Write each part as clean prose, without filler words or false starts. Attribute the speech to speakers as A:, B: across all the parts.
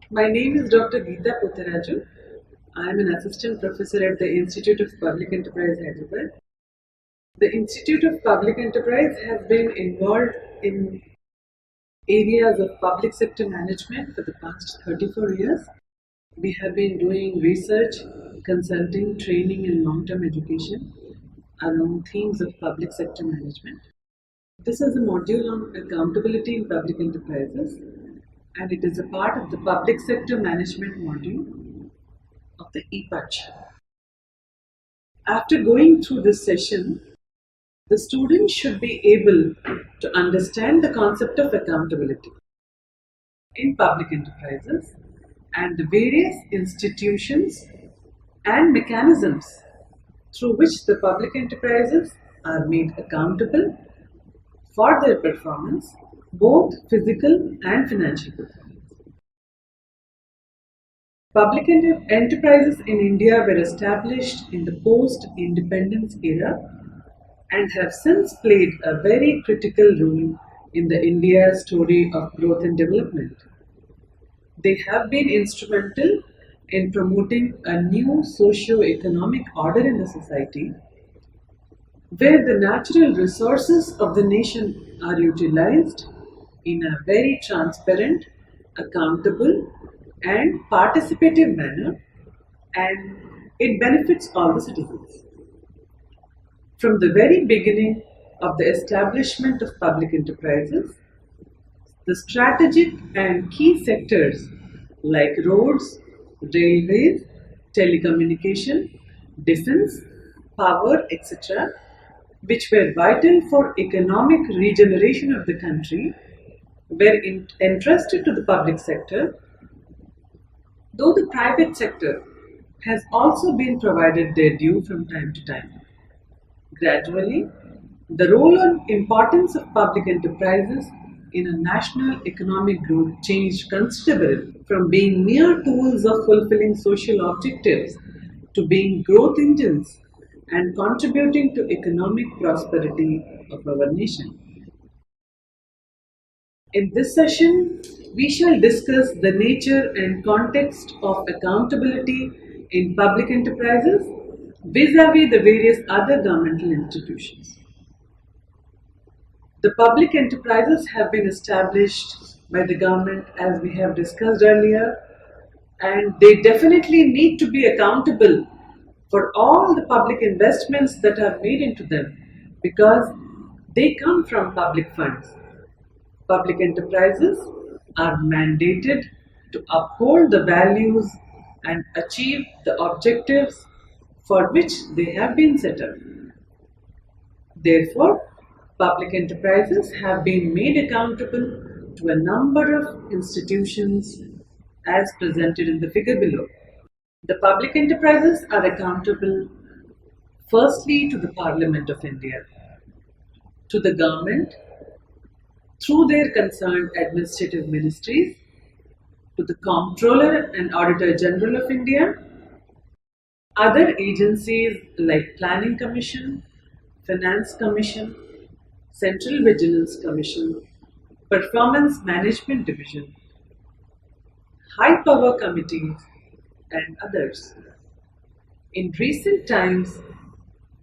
A: My name is Dr. Geeta Potharaju. I am an assistant professor at the Institute of Public Enterprise, Hyderabad. The Institute of Public Enterprise has been involved in areas of public sector management for the past 34 years. We have been doing research, consulting, training, and long term education around themes of public sector management. This is a module on accountability in public enterprises, and it is a part of the public sector management module of the EPUCH. After going through this session, the student should be able to understand the concept of accountability in public enterprises and the various institutions and mechanisms through which the public enterprises are made accountable for their performance, both physical and financial performance. Public enterprises in India were established in the post-independence era and have since played a very critical role in the India's story of growth and development. They have been instrumental in promoting a new socio-economic order in the society where the natural resources of the nation are utilized in a very transparent, accountable, and participative manner, and it benefits all the citizens. From the very beginning of the establishment of public enterprises, the strategic and key sectors like roads, railways, telecommunication, defense, power, etc., which were vital for economic regeneration of the country, were entrusted to the public sector, though the private sector has also been provided their due from time to time. Gradually, the role and importance of public enterprises in a national economic growth changed considerably from being mere tools of fulfilling social objectives to being growth engines and contributing to economic prosperity of our nation. In this session, we shall discuss the nature and context of accountability in public enterprises vis-à-vis the various other governmental institutions. The public enterprises have been established by the government as we have discussed earlier, and they definitely need to be accountable for all the public investments that are made into them because they come from public funds. Public enterprises are mandated to uphold the values and achieve the objectives for which they have been set up. Therefore, public enterprises have been made accountable to a number of institutions as presented in the figure below. The public enterprises are accountable firstly to the Parliament of India, to the government through their concerned administrative ministries, to the Comptroller and Auditor General of India, other agencies like Planning Commission, Finance Commission, Central Vigilance Commission, Performance Management Division, High Power Committees, and others. In recent times,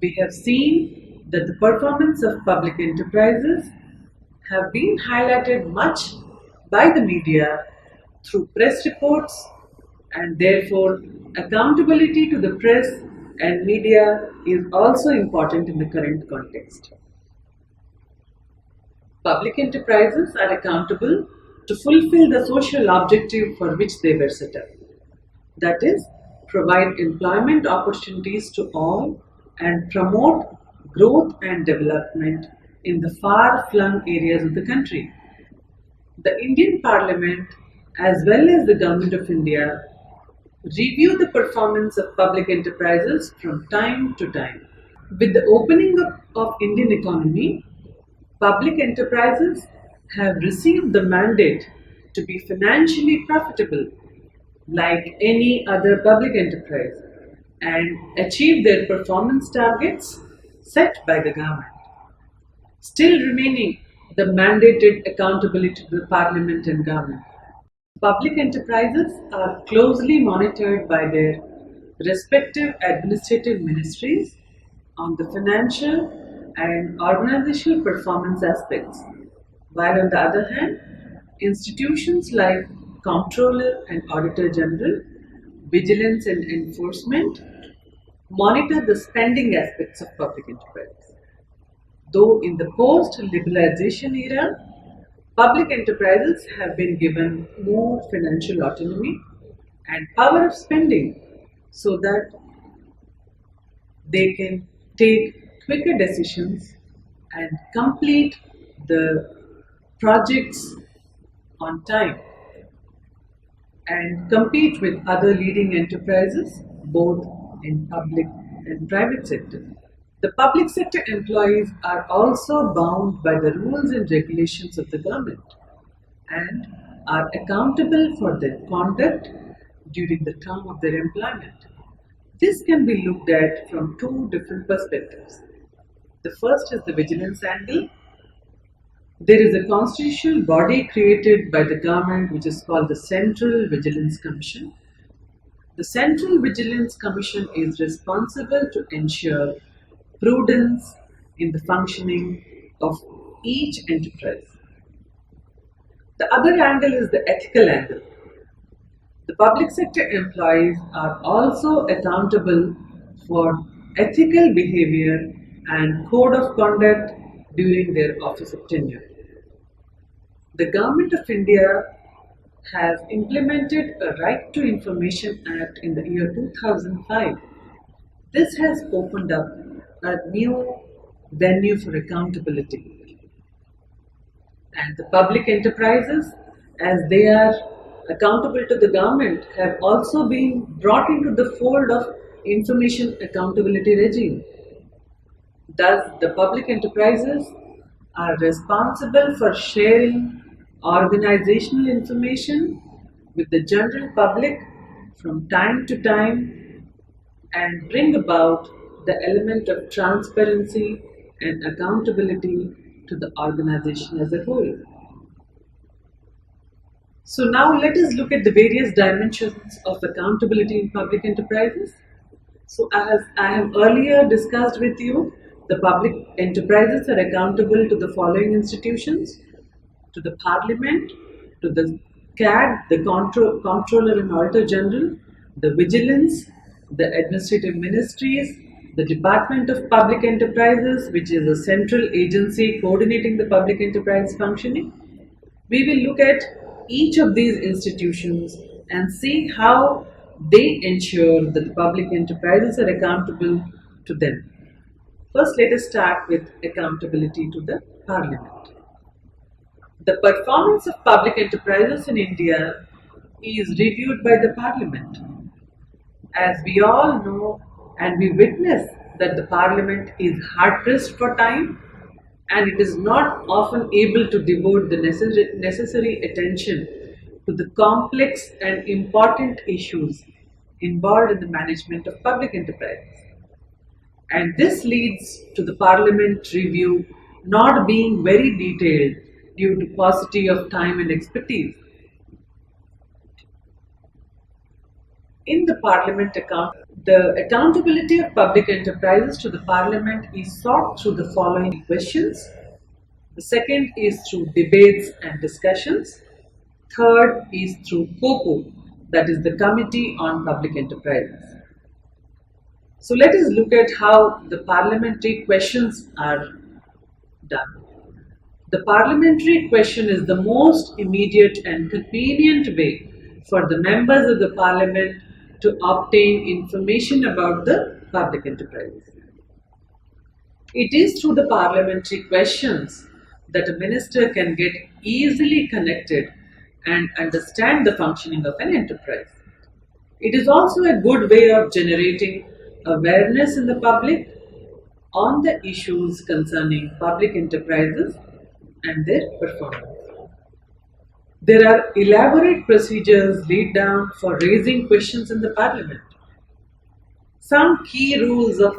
A: we have seen that the performance of public enterprises have been highlighted much by the media through press reports, and therefore accountability to the press and media is also important in the current context. Public enterprises are accountable to fulfill the social objective for which they were set up. That is, provide employment opportunities to all and promote growth and development in the far-flung areas of the country. The Indian Parliament as well as the Government of India review the performance of public enterprises from time to time. With the opening up of Indian economy, public enterprises have received the mandate to be financially profitable like any other public enterprise and achieve their performance targets set by the government, still remaining the mandated accountability to the Parliament and government. Public enterprises are closely monitored by their respective administrative ministries on the financial and organizational performance aspects, while on the other hand, institutions like Comptroller and Auditor General, Vigilance and Enforcement monitor the spending aspects of public enterprise. Though in the post-liberalization era, public enterprises have been given more financial autonomy and power of spending so that they can take quicker decisions and complete the projects on time and compete with other leading enterprises both in public and private sector. The public sector employees are also bound by the rules and regulations of the government and are accountable for their conduct during the term of their employment. This can be looked at from two different perspectives. The first is the vigilance angle. There is a constitutional body created by the government which is called the Central Vigilance Commission. The Central Vigilance Commission is responsible to ensure prudence in the functioning of each enterprise. The other angle is the ethical angle. The public sector employees are also accountable for ethical behavior and code of conduct during their office of tenure. The Government of India has implemented a Right to Information Act in the year 2005. This has opened up a new venue for accountability. And the public enterprises, as they are accountable to the government, have also been brought into the fold of information accountability regime. Thus, the public enterprises are responsible for sharing organizational information with the general public from time to time and bring about the element of transparency and accountability to the organization as a whole. So now let us look at the various dimensions of accountability in public enterprises. So as I have earlier discussed with you, the public enterprises are accountable to the following institutions: to the Parliament, to the CAG, the Comptroller and Auditor General, the Vigilance, the Administrative Ministries, the Department of Public Enterprises, which is a central agency coordinating the public enterprise functioning. We will look at each of these institutions and see how they ensure that the public enterprises are accountable to them. First, let us start with accountability to the Parliament. The performance of public enterprises in India is reviewed by the Parliament. As we all know and we witness that the Parliament is hard pressed for time and it is not often able to devote the necessary attention to the complex and important issues involved in the management of public enterprises. And this leads to the Parliament review not being very detailed due to paucity of time and expertise. In the Parliament account, the accountability of public enterprises to the Parliament is sought through the following questions. The second is through debates and discussions. Third is through COPO, that is the Committee on Public Enterprises. So let us look at how the parliamentary questions are done. The parliamentary question is the most immediate and convenient way for the members of the Parliament to obtain information about the public enterprise. It is through the parliamentary questions that a minister can get easily connected and understand the functioning of an enterprise. It is also a good way of generating awareness in the public on the issues concerning public enterprises and their performance. There are elaborate procedures laid down for raising questions in the Parliament. Some key rules of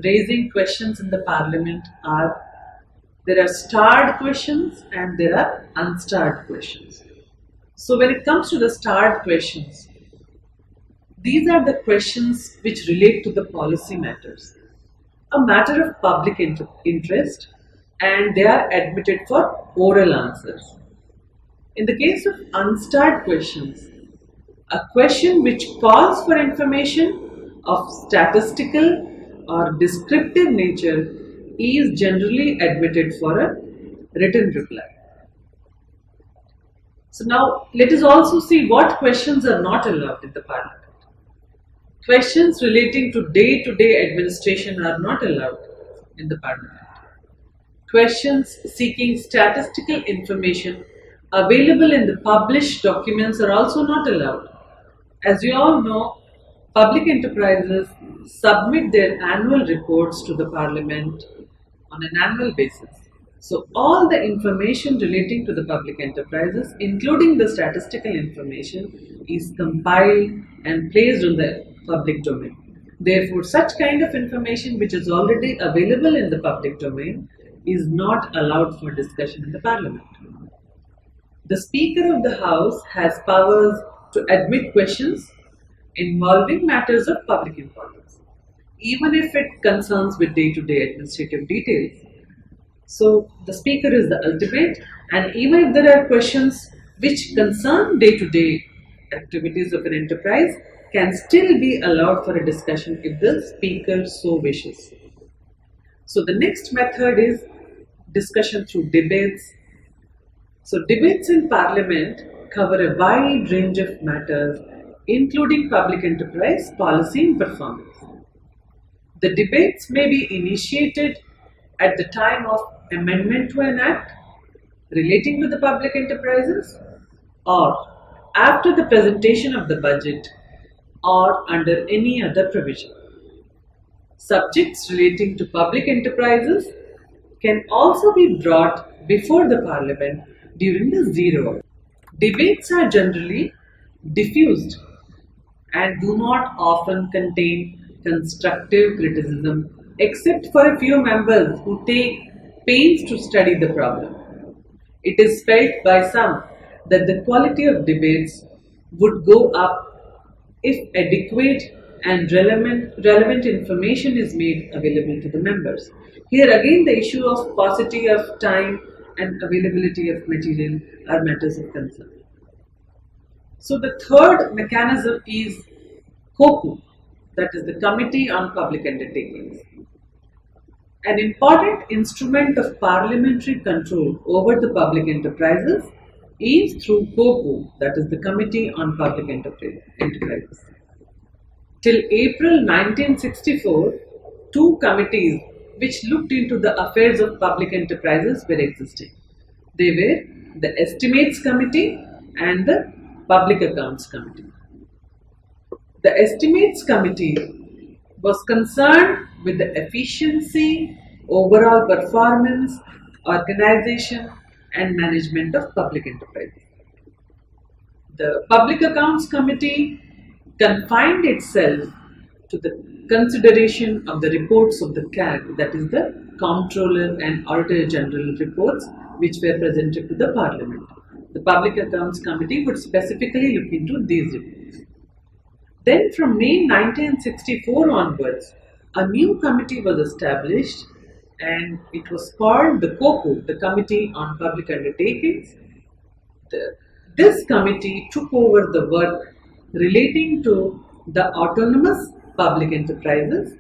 A: raising questions in the Parliament are: there are starred questions and there are unstarred questions. So when it comes to the starred questions, these are the questions which relate to the policy matters, a matter of public interest, and they are admitted for oral answers. In the case of unstarred questions, a question which calls for information of statistical or descriptive nature is generally admitted for a written reply. So now let us also see what questions are not allowed in the Parliament. Questions relating to day-to-day administration are not allowed in the Parliament. Questions seeking statistical information available in the published documents are also not allowed. As you all know, public enterprises submit their annual reports to the Parliament on an annual basis. So all the information relating to the public enterprises, including the statistical information, is compiled and placed on the public domain. Therefore, such kind of information which is already available in the public domain is not allowed for discussion in the Parliament. The Speaker of the House has powers to admit questions involving matters of public importance, even if it concerns with day-to-day administrative details. So the Speaker is the ultimate, and even if there are questions which concern day-to-day activities of an enterprise, can still be allowed for a discussion if the Speaker so wishes. So the next method is discussion through debates. So debates in Parliament cover a wide range of matters, including public enterprise, policy and performance. The debates may be initiated at the time of amendment to an act relating to the public enterprises, or after the presentation of the budget, or under any other provision. Subjects relating to public enterprises can also be brought before the Parliament during the zero hour. Debates are generally diffused and do not often contain constructive criticism, except for a few members who take pains to study the problem. It is felt by some that the quality of debates would go up if adequate and relevant information is made available to the members. Here again, the issue of paucity of time and availability of material are matters of concern. So the third mechanism is COPU, that is the Committee on Public Undertakings. An important instrument of parliamentary control over the public enterprises is through COPU, that is the Committee on Public Enterprises. Till April 1964, two committees which looked into the affairs of public enterprises were existing. They were the Estimates Committee and the Public Accounts Committee. The Estimates Committee was concerned with the efficiency, overall performance, organization and management of public enterprises. The Public Accounts Committee confined itself to the consideration of the reports of the CAG, that is the Comptroller and Auditor General reports, which were presented to the Parliament. The Public Accounts Committee would specifically look into these reports. Then from May 1964 onwards, a new committee was established and it was called the COPU, the Committee on Public Undertakings. This committee took over the work relating to the autonomous public enterprises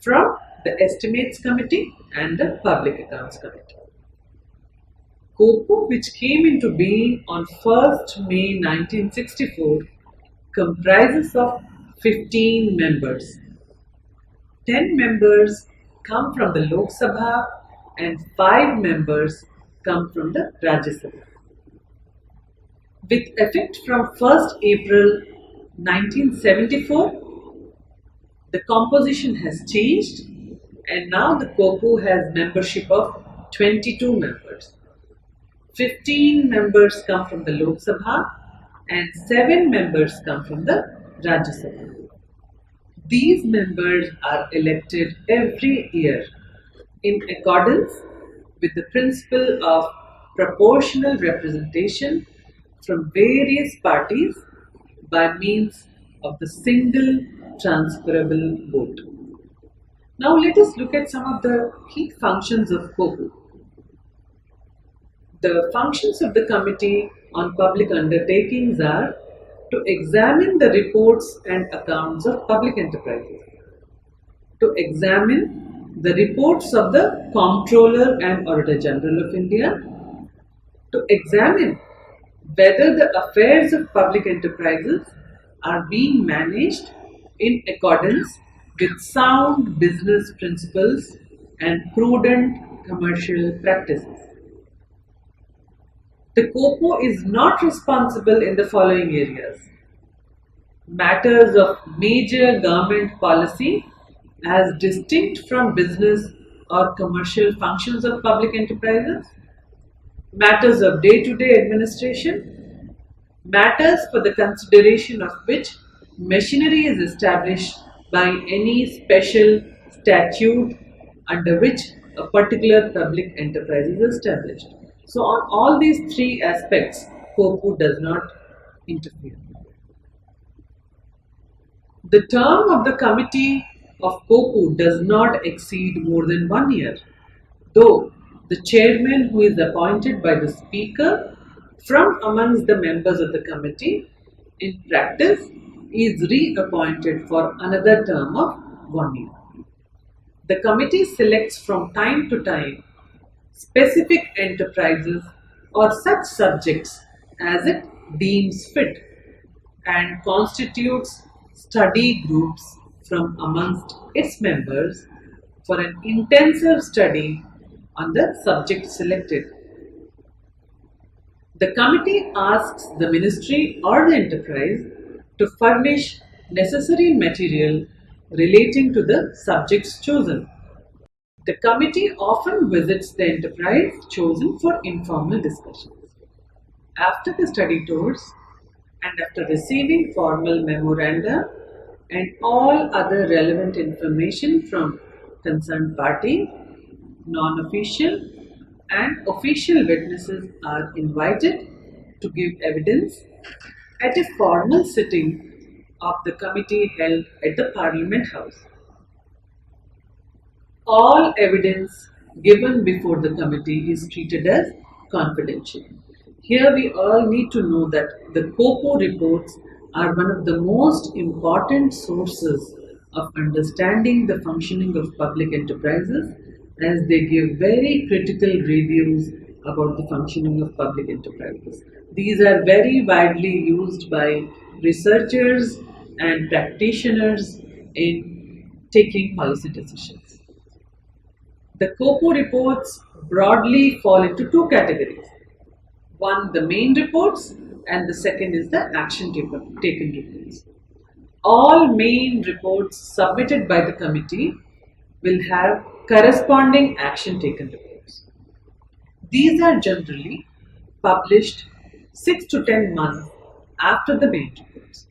A: from the Estimates Committee and the Public Accounts Committee. COPU, which came into being on 1st May 1964, comprises of 15 members. 10 members come from the Lok Sabha and 5 members come from the Rajya Sabha. With effect from 1st April 1974, the composition has changed and now the COPU has membership of 22 members. 15 members come from the Lok Sabha and 7 members come from the Rajya Sabha. These members are elected every year in accordance with the principle of proportional representation from various parties by means of the single transferable vote. Now let us look at some of the key functions of COPU. The functions of the Committee on Public Undertakings are to examine the reports and accounts of public enterprises, to examine the reports of the Comptroller and Auditor General of India, to examine whether the affairs of public enterprises are being managed in accordance with sound business principles and prudent commercial practices. The COPU is not responsible in the following areas: matters of major government policy as distinct from business or commercial functions of public enterprises, matters of day-to-day administration, matters for the consideration of which machinery is established by any special statute under which a particular public enterprise is established. So on all these three aspects, COPU does not interfere. The term of the committee of COPU does not exceed more than 1 year, though the chairman, who is appointed by the speaker from amongst the members of the committee, in practice is reappointed for another term of 1 year. The committee selects from time to time specific enterprises or such subjects as it deems fit and constitutes study groups from amongst its members for an intensive study on the subject selected. The committee asks the ministry or the enterprise to furnish necessary material relating to the subjects chosen. The committee often visits the enterprise chosen for informal discussions. After the study tours and after receiving formal memoranda and all other relevant information from concerned party, non-official and official witnesses are invited to give evidence at a formal sitting of the committee held at the Parliament House. All evidence given before the committee is treated as confidential. Here we all need to know that the COPU reports are one of the most important sources of understanding the functioning of public enterprises, as they give very critical reviews about the functioning of public enterprises. These are very widely used by researchers and practitioners in taking policy decisions. The COPU reports broadly fall into two categories. One, the main reports, and the second is the action taken reports. All main reports submitted by the committee will have corresponding action taken reports. These are generally published 6 to 10 months after the main reports.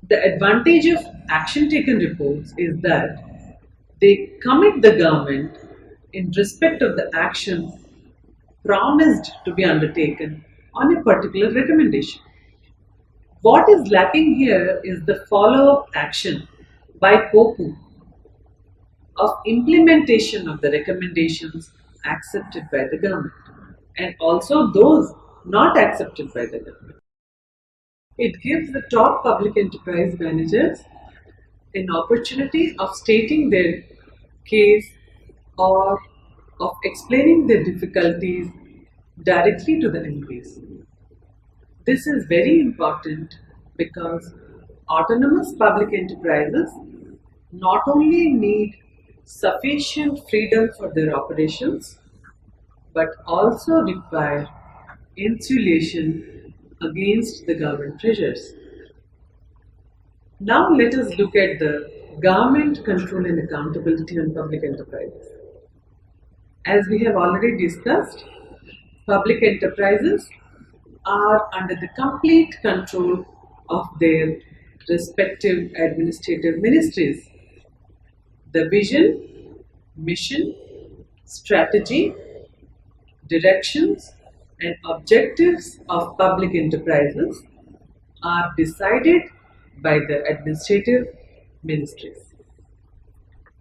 A: The advantage of action taken reports is that they commit the government in respect of the action promised to be undertaken on a particular recommendation. What is lacking here is the follow-up action by COPU of implementation of the recommendations accepted by the government and also those not accepted by the government. It gives the top public enterprise managers an opportunity of stating their case or of explaining their difficulties directly to the MPs. This is very important because autonomous public enterprises not only need sufficient freedom for their operations but also require insulation against the government pressures. Now let us look at the government control and accountability on public enterprises. As we have already discussed, public enterprises are under the complete control of their respective administrative ministries. The vision, mission, strategy, directions, and objectives of public enterprises are decided by the administrative ministries.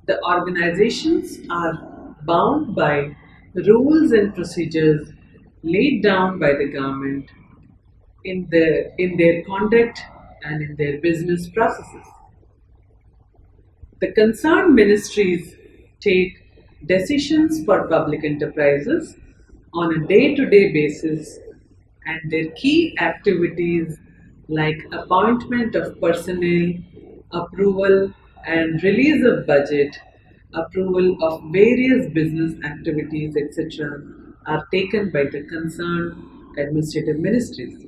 A: The organizations are bound by rules and procedures laid down by the government in their conduct and in their business processes. The concerned ministries take decisions for public enterprises on a day-to-day basis, and their key activities like appointment of personnel, approval and release of budget, approval of various business activities, etc., are taken by the concerned administrative ministries.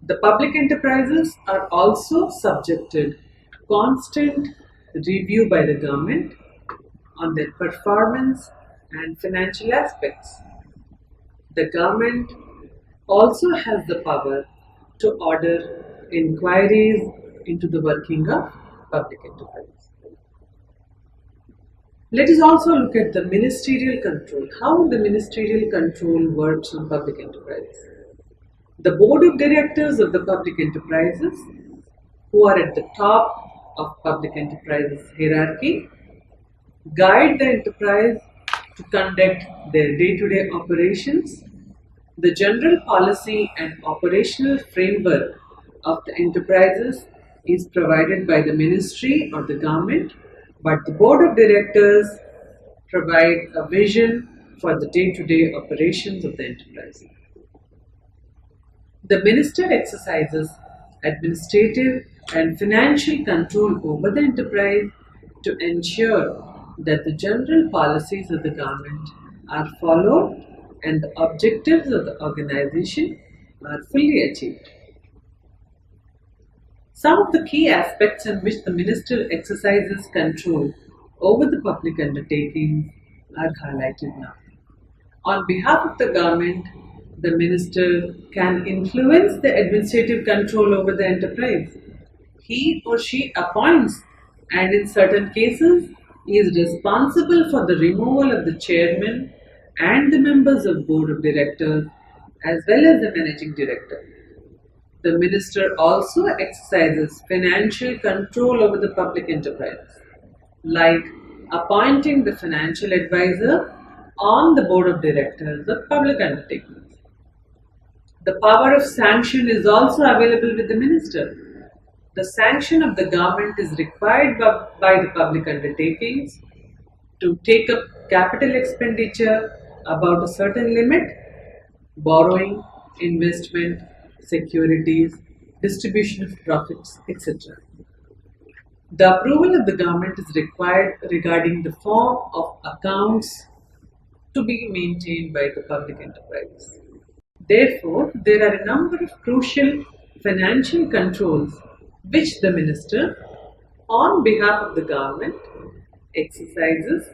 A: The public enterprises are also subjected to constant review by the government on their performance and financial aspects. The government also has the power to order inquiries into the working of public enterprises. Let us also look at the ministerial control, how the ministerial control works on public enterprises. The board of directors of the public enterprises, who are at the top of public enterprises hierarchy, guide the enterprise to conduct their day-to-day operations. The general policy and operational framework of the enterprises is provided by the ministry or the government, but the board of directors provide a vision for the day-to-day operations of the enterprise. The minister exercises administrative and financial control over the enterprise to ensure that the general policies of the government are followed and the objectives of the organization are fully achieved. Some of the key aspects in which the minister exercises control over the public undertakings are highlighted now. On behalf of the government, the minister can influence the administrative control over the enterprise. He or she appoints and in certain cases is responsible for the removal of the chairman and the members of board of directors as well as the managing director. The minister also exercises financial control over the public enterprise, like appointing the financial advisor on the board of directors of public undertakings. The power of sanction is also available with the minister. The sanction of the government is required by the public undertakings to take up capital expenditure about a certain limit, borrowing, investment, securities, distribution of profits, etc. The approval of the government is required regarding the form of accounts to be maintained by the public enterprise. Therefore, there are a number of crucial financial controls which the minister, on behalf of the government, exercises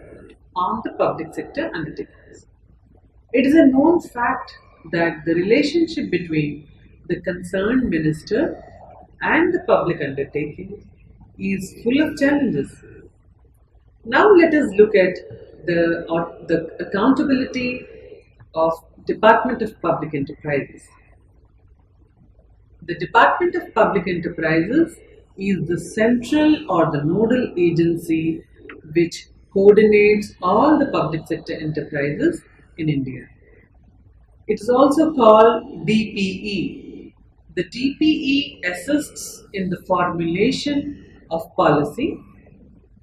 A: on the public sector undertakings. It is a known fact that the relationship between the concerned minister and the public undertaking is full of challenges. Now let us look at the accountability of Department of Public Enterprises. The Department of Public Enterprises is the central or the nodal agency which coordinates all the public sector enterprises in India. It is also called DPE. The DPE assists in the formulation of policy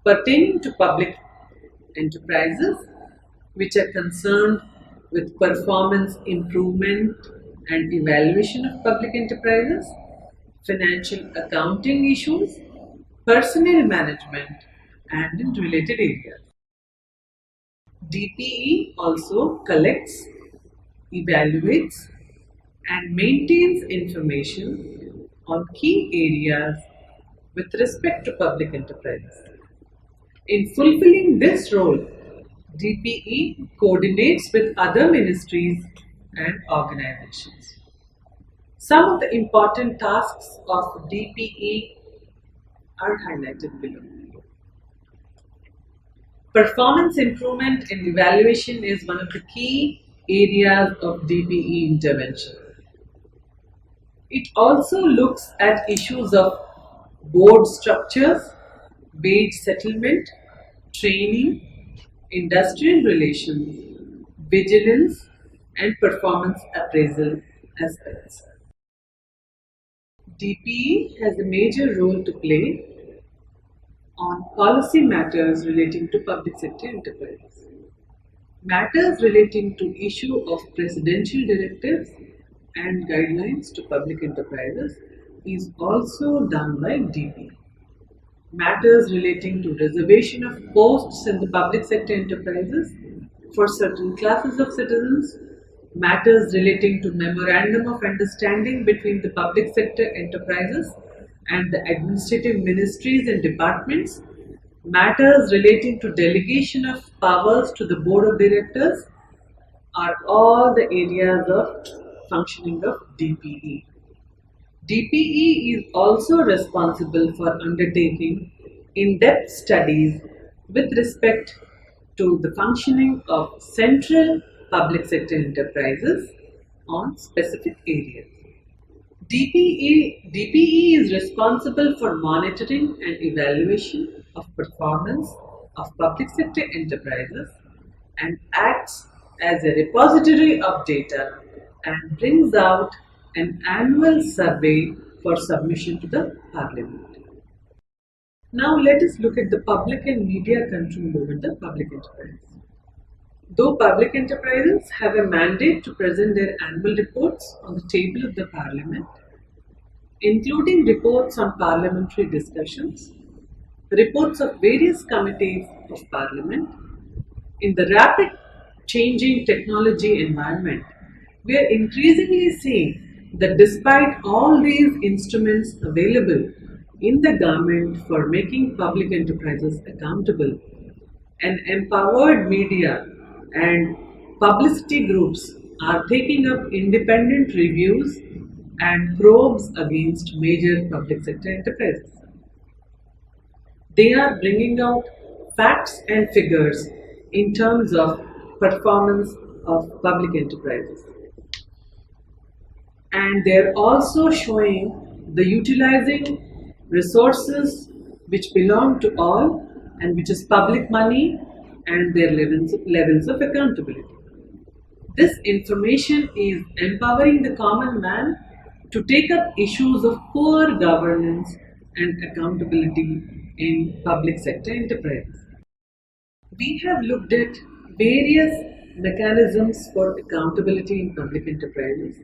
A: pertaining to public enterprises which are concerned with performance improvement and evaluation of public enterprises, financial accounting issues, personnel management, and in related areas. DPE also collects, evaluates, and maintains information on key areas with respect to public enterprises. In fulfilling this role, DPE coordinates with other ministries and organizations. Some of the important tasks of DPE are highlighted below. Performance improvement and evaluation is one of the key areas of DPE intervention. It also looks at issues of board structures, wage settlement, training, industrial relations, vigilance, and performance appraisal aspects. DPE has a major role to play on policy matters relating to public sector enterprises. Matters relating to issue of presidential directives and guidelines to public enterprises is also done by DPE. Matters relating to reservation of posts in the public sector enterprises for certain classes of citizens, matters relating to memorandum of understanding between the public sector enterprises and the administrative ministries and departments, matters relating to delegation of powers to the board of directors are all the areas of functioning of DPE. DPE is also responsible for undertaking in-depth studies with respect to the functioning of central public sector enterprises on specific areas. DPE is responsible for monitoring and evaluation of performance of public sector enterprises and acts as a repository of data and brings out an annual survey for submission to the Parliament. Now let us look at the public and media control over the public enterprise. Though public enterprises have a mandate to present their annual reports on the table of the Parliament, including reports on parliamentary discussions, reports of various committees of Parliament, in the rapid changing technology environment, we are increasingly seeing that despite all these instruments available in the government for making public enterprises accountable, an empowered media and publicity groups are taking up independent reviews and probes against major public sector enterprises. They are bringing out facts and figures in terms of performance of public enterprises. And they are also showing the utilizing resources which belong to all and which is public money and their levels of accountability. This information is empowering the common man to take up issues of poor governance and accountability in public sector enterprises. We have looked at various mechanisms for accountability in public enterprises,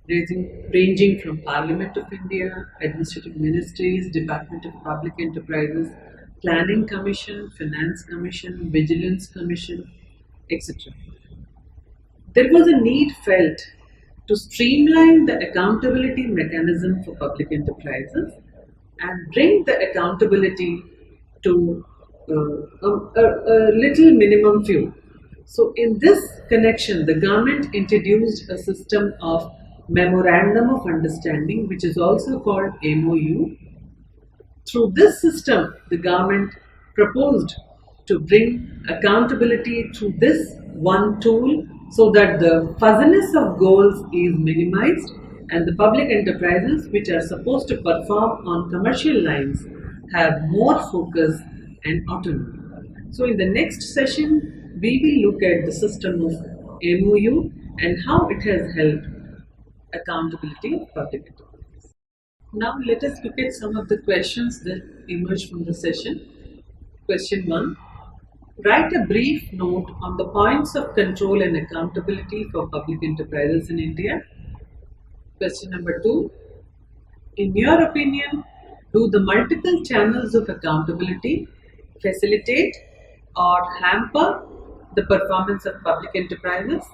A: ranging from Parliament of India, Administrative Ministries, Department of Public Enterprises, Planning Commission, Finance Commission, Vigilance Commission, etc. There was a need felt to streamline the accountability mechanism for public enterprises and bring the accountability to a little minimum few. So in this connection, the government introduced a system of Memorandum of Understanding, which is also called MOU. Through this system, the government proposed to bring accountability through this one tool so that the fuzziness of goals is minimized and the public enterprises which are supposed to perform on commercial lines have more focus and autonomy. So in the next session, we will look at the system of MOU and how it has helped accountability of public enterprises. Now let us look at some of the questions that emerged from the session. Question 1. Write a brief note on the points of control and accountability for public enterprises in India. Question number 2. In your opinion, do the multiple channels of accountability facilitate or hamper the performance of public enterprises?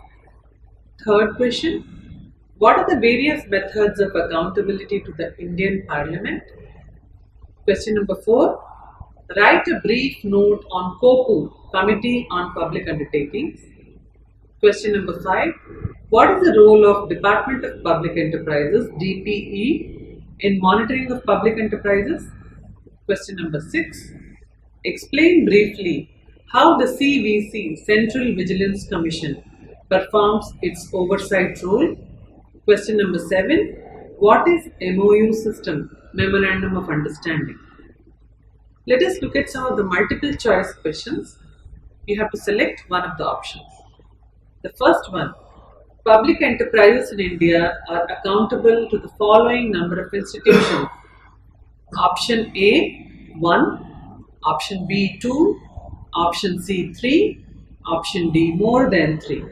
A: Third question. What are the various methods of accountability to the Indian Parliament? Question number 4. Write a brief note on COPU, Committee on Public Undertakings. Question number 5. What is the role of Department of Public Enterprises, DPE, in monitoring of public enterprises? Question number 6. Explain briefly how the CVC, Central Vigilance Commission, performs its oversight role? Question number 7. What is MOU system? Memorandum of Understanding. Let us look at some of the multiple choice questions. You have to select one of the options. The first one, public enterprises in India are accountable to the following number of institutions. Option A, 1. Option B, 2. Option C, 3. Option D, more than 3.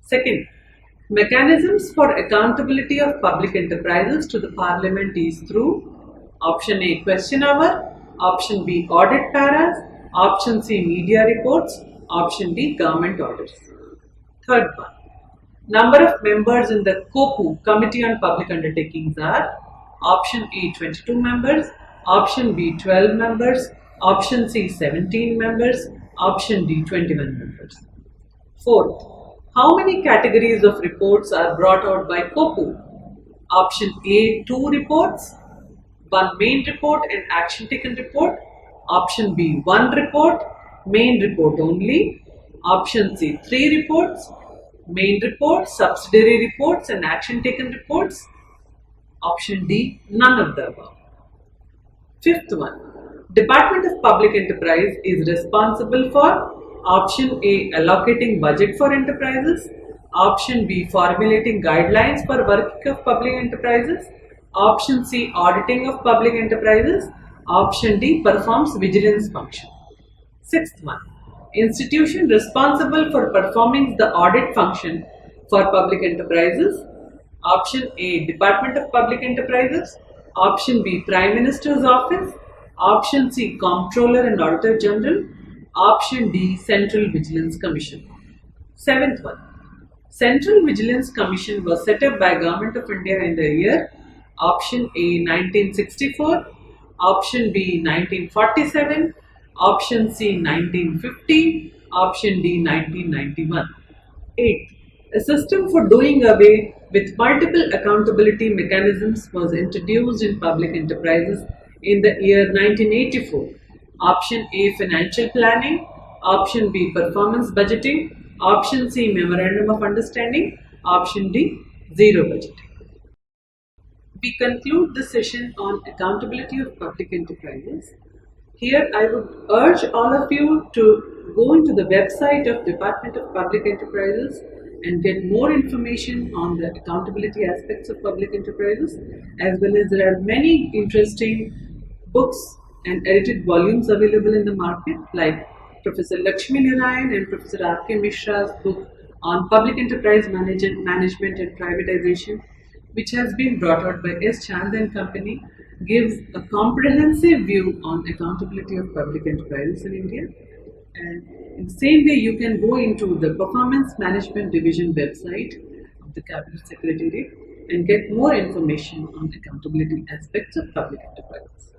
A: Second, mechanisms for accountability of public enterprises to the Parliament is through option A, question hour, option B, audit paras, option C, media reports, option D, government orders. Third one, number of members in the COPU, Committee on Public Undertakings, are option A, 22 members, option B, 12 members, option C, 17 members, option D, 21 members. Fourth, how many categories of reports are brought out by COPU? Option A, 2 reports, 1 main report and action taken report. Option B, 1 report, main report only. Option C, 3 reports, main report, subsidiary reports and action taken reports. Option D, none of the above. Fifth one, Department of Public Enterprise is responsible for option A, allocating budget for enterprises, option B, formulating guidelines for working of public enterprises, option C, auditing of public enterprises, option D, performs vigilance function. Sixth one, institution responsible for performing the audit function for public enterprises. Option A, Department of Public Enterprises, option B, Prime Minister's Office, option C, Comptroller and Auditor General, option D, Central Vigilance Commission. Seventh one, Central Vigilance Commission was set up by Government of India in the year option A, 1964, option B, 1947, option C, 1950, option D, 1991. 8. A system for doing away with multiple accountability mechanisms was introduced in public enterprises in the year 1984. Option A, financial planning, option B, performance budgeting, option C, memorandum of understanding, option D, zero budgeting. We conclude the session on accountability of public enterprises. Here I would urge all of you to go into the website of Department of Public Enterprises and get more information on the accountability aspects of public enterprises, as well as there are many interesting books and edited volumes available in the market, like Professor Lakshmi Narayan and Professor R.K. Mishra's book on public enterprise management and privatization, which has been brought out by S. Chand and Company, gives a comprehensive view on accountability of public enterprises in India. And in the same way, you can go into the Performance Management Division website of the Cabinet Secretariat and get more information on accountability aspects of public enterprises.